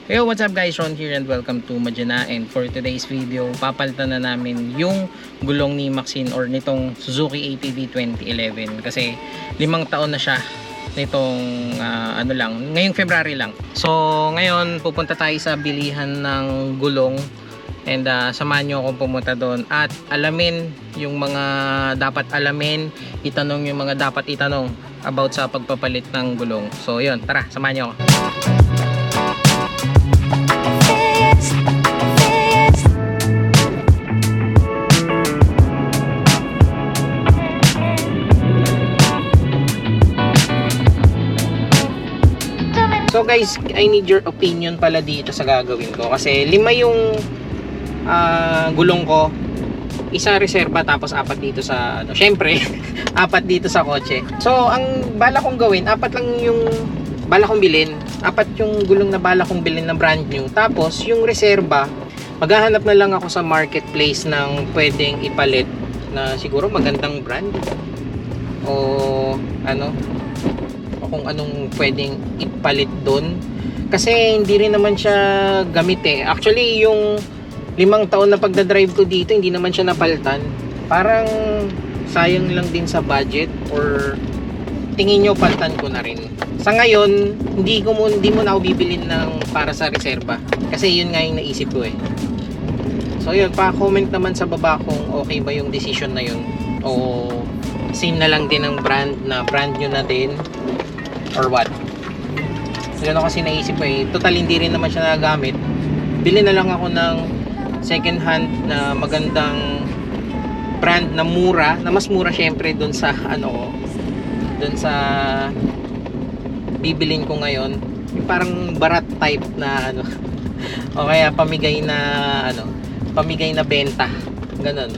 Hey, what's up guys? Ron here and welcome to Majana, and for today's video, papalitan na namin yung gulong ni Maxine or nitong Suzuki ATV 2011 kasi 5 taon na siya nitong ngayong February lang. So ngayon pupunta tayo sa bilihan ng gulong and samahan nyo akong pumunta doon at alamin yung mga dapat alamin, itanong yung mga dapat itanong about sa pagpapalit ng gulong. So yun, tara, samahan nyo ako. So guys, I need your opinion pala dito sa gagawin ko kasi 5 yung gulong ko, isa reserba tapos 4 dito sa syempre 4 dito sa kotse. So ang bala kong gawin, 4 lang yung bala kong bilhin, 4 yung gulong na bala kong bilhin na brand new, tapos yung reserba maghahanap na lang ako sa marketplace ng pwedeng ipalit na siguro magandang brand o kung anong pwedeng ipalit doon kasi hindi rin naman siya gamit eh. Actually yung 5 taon na pagdadrive ko dito hindi naman siya napalitan, parang sayang lang din sa budget, or tingin nyo palitan ko na rin. Sa ngayon hindi mo na ako bibilin ng para sa reserba kasi yun nga yung naisip ko eh. So yun, pa-comment naman sa baba kung okay ba yung decision na yun o same na lang din ang brand new na din or what. Ganun kasi naisip ko eh. Total hindi rin naman siya nagagamit. Bili na lang ako ng second hand na magandang brand na mura, na mas mura syempre doon sa doon sa bibilin ko ngayon. Yung parang barat type na o kaya pamigay na benta. Ganun.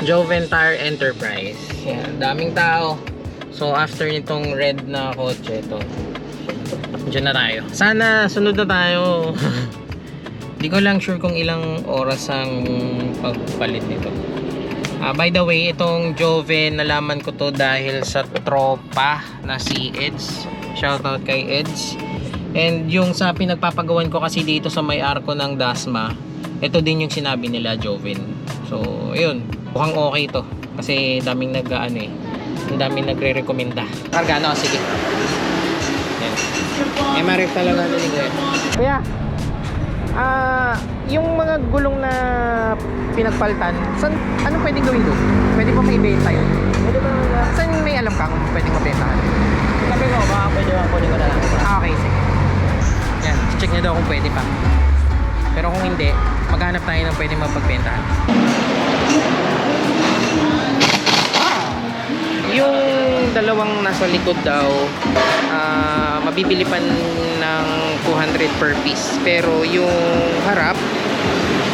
Joven Tire Enterprise. Yan, daming tao. So after nitong red na kotse ito, dyan na tayo. Sana sunod na tayo. Di ko lang sure kung ilang oras ang pagpalit nito. By the way, itong Joven nalaman ko to dahil sa tropa na si Eds. Shoutout kay Eds. And yung sa pinagpapagawan ko kasi dito sa may arko ng Dasma, ito din yung sinabi nila, Joven. So ayun, mukhang okay to kasi daming ang daming nagre-recommenda. Karga, sige. Yan. MRF talaga nila ko eh. Kuya, yung mga gulong na pinagpalitan, anong pwedeng gawin doon? Pwede pa may ibenta yun? Pwede ba saan may alam ka kung pwedeng mabentahan? Sabi ko, baka pwede ba kunin ko na lang. Okay, sige. Yan, check nyo daw kung pwede pa. Pero kung hindi, maghanap tayo ng pwedeng mapagbentahan. Yung dalawang nasa likod daw, mabibili pa ng 200 per piece. Pero yung harap,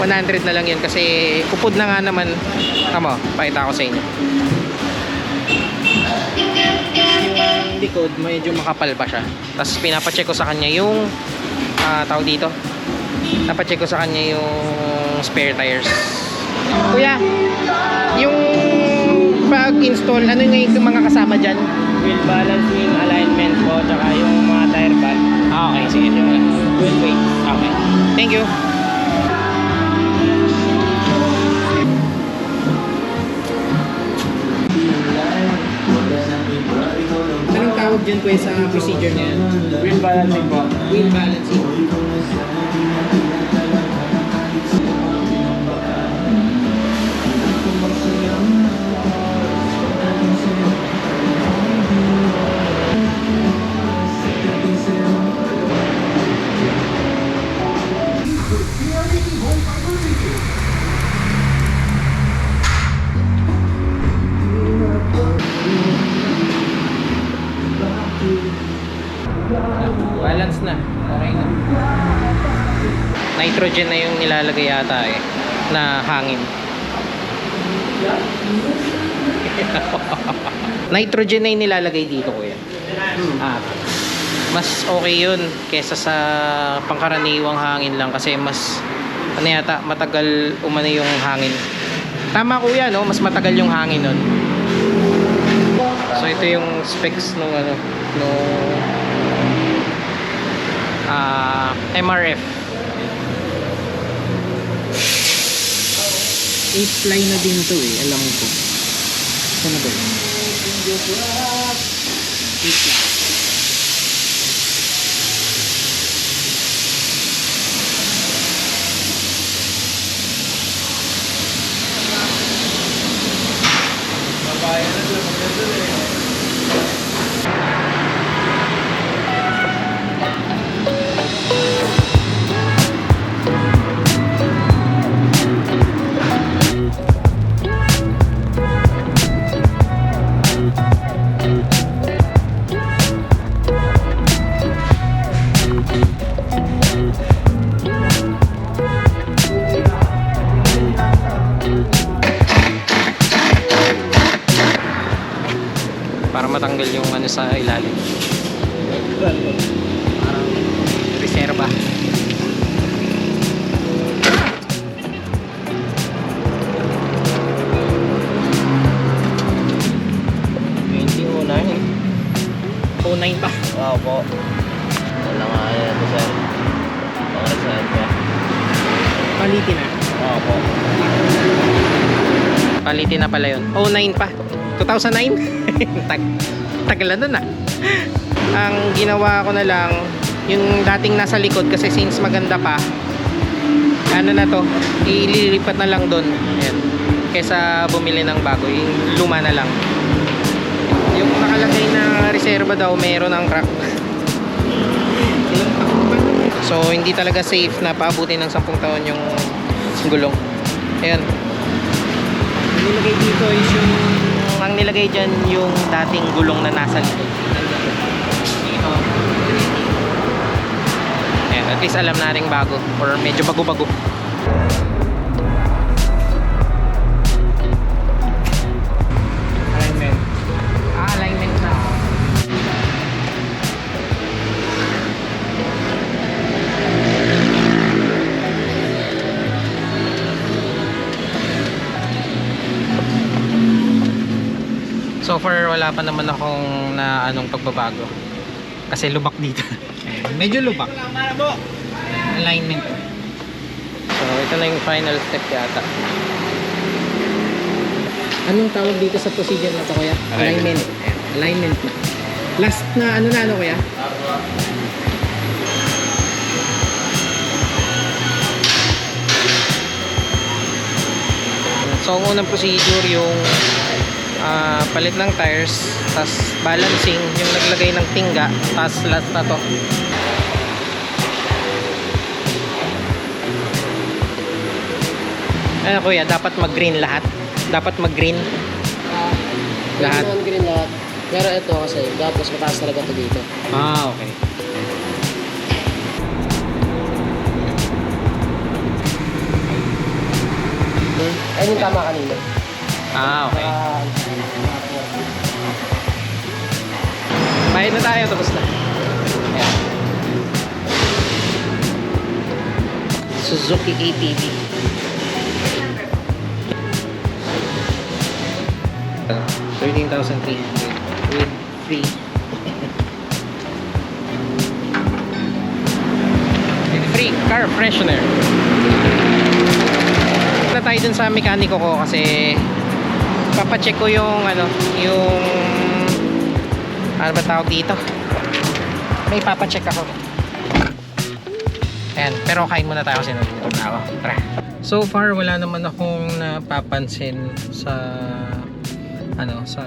100 na lang yun kasi kupod na nga naman. Tama, pakita ko sa inyo. Yung likod, medyo makapal pa siya. Tapos pinapacheck ko sa kanya yung tawag dito. Napacheck ko sa kanya yung spare tires. Kuya, yung pag-install, ano yung mga kasama dyan? Wheel balancing, alignment po, tsaka yung mga tire pad. Okay, sige. Wheel weight. Okay. Thank you. Anong tawag dyan kuya sa procedure niya? Wheel balancing po. Wheel balancing. Balance na. Okay na. Nitrogen na yung nilalagay yata eh. Na hangin. Nitrogen na yung nilalagay dito kuya. Mas okay yun kesa sa pangkaraniwang hangin lang kasi mas yata matagal umano yung hangin. Tama kuya no? Mas matagal yung hangin nun. So ito yung specs nung MRF. 8 ply na din to eh, alam ko. Saan na ba yun? 8 ply. Para matanggal yung ano sa ilalim. Parang reserva. O 9 pa. Wow po. Wala nga yan ito sir. Para saan ka? Palitin na. Oo po. Palitin na pala yun. O 9 pa. 2009? Tagalan na na. Ang ginawa ko na lang, yung dating nasa likod kasi since maganda pa, ano na to, ililipat na lang doon. Ayan. Kesa bumili ng bago, yung luma na lang. Yung nakalagay na reserva daw, meron ng crack. So, hindi talaga safe na paabutin ng 10 taon yung gulong. Ayan. Ang nilagay dito is yung ang nilagay dyan yung dating gulong na nasa likod. Dito. Ayan, at least alam natin bago or medyo bago-bago. Alignment. Alignment na. So far wala pa naman akong na anong pagbabago. Kasi lubak dito. Medyo lubak. Alignment. So ito na yung final step yata. Anong tawag dito sa procedure na to kuya? Alignment. Alignment na. Last na ano kuya? So ang unang procedure yung palit ng tires, tas balancing, yung naglagay ng tingga, tas last na to. Ano kuya, dapat mag-green lahat? Dapat mag-green lahat? Green lahat. Pero ito kasi, dapat mataas talaga ito dito. Ah, okay. Ayun yung tama kanina. Ah, okay. Bayad na tayo, tapos na. Ayan. Suzuki ATV. 13,300 with free. With free car freshener. Na tayo dun sa mekaniko ko kasi papacheck ko yung ano ba tawag dito, may papacheck ako. Ayan, pero kain muna tayo kasi nagutom na ako. Tara. So far wala naman akong napapansin sa sa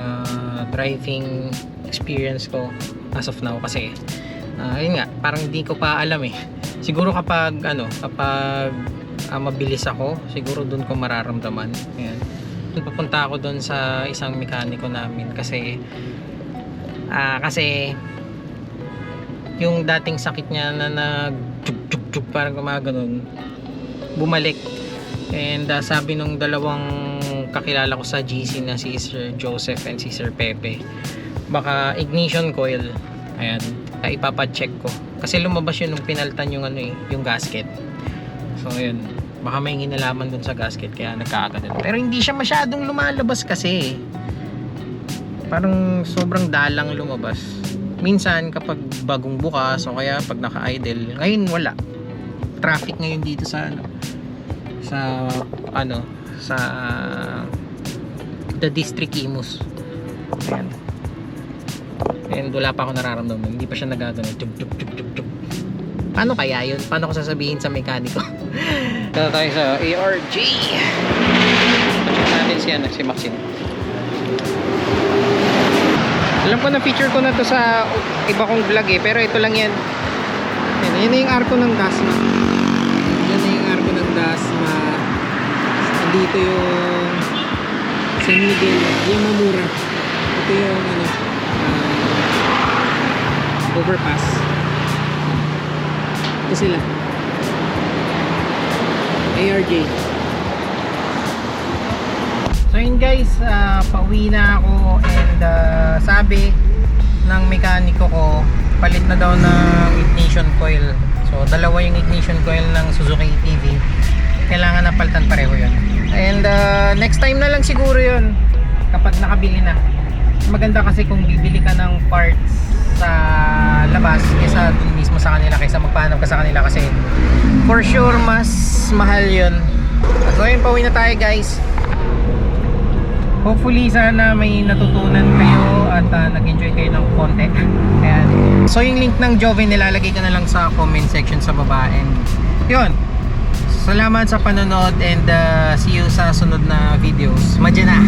driving experience ko as of now kasi yun nga, parang hindi ko pa alam eh. Siguro kapag mabilis ako, siguro dun ko mararamdaman. Ayan. Papunta ako dun sa isang mekaniko namin kasi yung dating sakit niya na nag-tug-tug-tug parang gumaganon, bumalik. And sabi nung dalawang kakilala ko sa GC na si Sir Joseph and si Sir Pepe, baka ignition coil. Ayan, ipapacheck ko kasi lumabas yun nung pinaltan yung yung gasket. So yun, baka may hinalaman dun sa gasket kaya nagkakaganon. Pero hindi siya masyadong lumalabas kasi parang sobrang dalang lumabas. minsan kapag bagong bukas o kaya pag naka-idle, ngayon wala. Traffic ngayon dito sa the District Imus. Ayan. And wala pa ako nararamdaman, hindi pa siya nagagano. Paano kaya yun? Paano ko sasabihin sa mekaniko? Dito tayo sa ARG. Check natin si Maxine. Alam ko na feature ko na to sa iba kong vlog eh, pero ito lang yan. Yan na yung arko ng Dasma. Yan na yung arko ng Dasma. Dito yung San Miguel, yung Mamura. Ito yung overpass. Ito sila. ARJ. So yun guys, pauwi na ako and sabi ng mekaniko ko, palit na daw ng ignition coil. So dalawa yung ignition coil ng Suzuki ATV. Kailangan na palitan pareho yun. And next time na lang siguro yun kapag nakabili na. Maganda kasi kung bibili ka ng parts sa labas kaysa dun mismo sa kanila, kaysa magpahanap ka sa kanila kasi for sure mas mahal yun. So yun, pauwi na tayo guys. Hopefully sana may natutunan kayo at nag-enjoy kayo ng konti. Ayan. So yung link ng Joven nilalagay ko na lang sa comment section sa baba. And yun, salamat sa panonood and see you sa sunod na videos. Madya na!